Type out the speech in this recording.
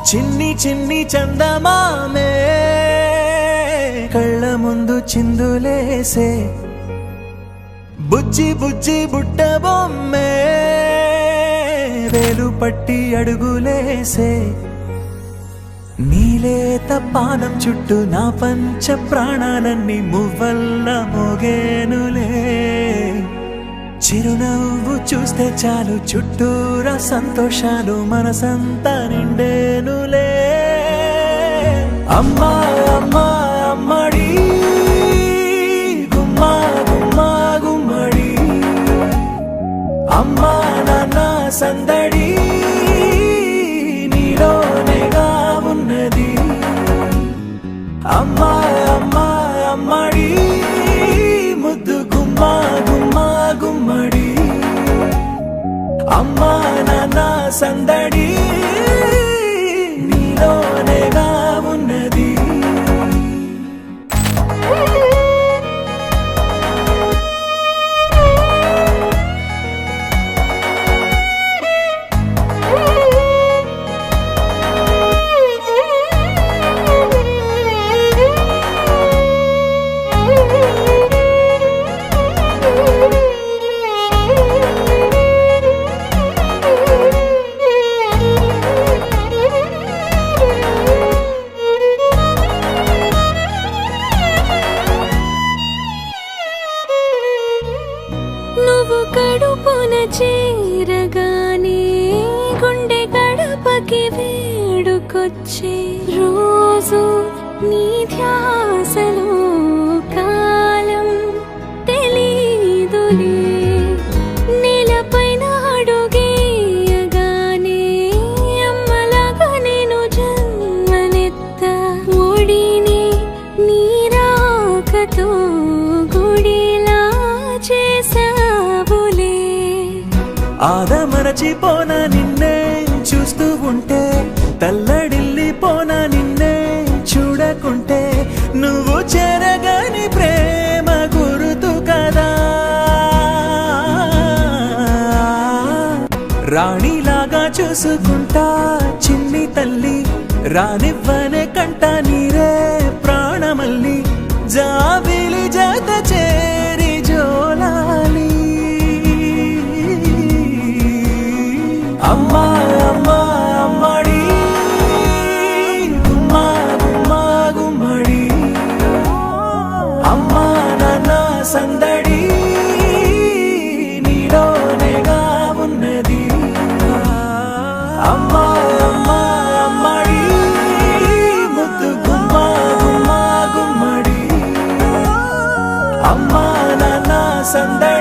చిన్ని చిన్ని చందమామే కళ్ళ ముందు చిందులేసే బుజ్జి బుజ్జి బుట్ట బొమ్మే వేలు పట్టి అడుగులేసే నీలేత పానం చుట్టూ నా పంచ ప్రాణాలన్నీ మువ్వల్ల మోగేనులే చిరునవ్వు చూస్తే చాలు చుట్టూరా సంతోషాలు మనసంతా నిండేనులే అమ్మా అమ్మా అమ్మడి గుమ్మా గుమ్మా గుమ్మడి అమ్మా నాన్న సందడి నీలోనేగా ఉన్నది అమ్మా అమ్మా అమ్మడి ముద్దు గుమ్మా గుమ్మా గుమ్మడి అమ్మా నాన్న సందడి నీలోనేగా ఉన్నది నువ్వు కడుపున చేరగానే గుండె గడపకి వేడుకొచ్చే రోజు నీ ధ్యాసలో కాలం తెలీదులే నేలపైన అడుగేయగానే అమ్మలాగా నేను జన్మనెత్త ఒడిని నీ రాకతో గుడిలా చేసావులే ఆదమరచిపోన నిన్నే చూస్తూ ఉంటే తల్లడిల్లిపోన నిన్నే చూడకుంటే నువ్వు చెరగని ప్రేమ గుర్తు కదా రాణిలాగా చూసుకుంటా చిన్ని తల్లి రానివ్వనే కంట నీరే ప్రాణమల్లి జాబిలి జత చేరి జోలాలి అమ్మా అమ్మా అమ్మడి గుమ్మా గుమ్మా గుమ్మడి అమ్మా నాన్న సందడి నీలోనేగా ఉన్నది అమ్మా అమ్మా అమ్మడి ముద్దు గుమ్మా గుమ్మా గుమ్మడి అమ్మా నాన్న సందడి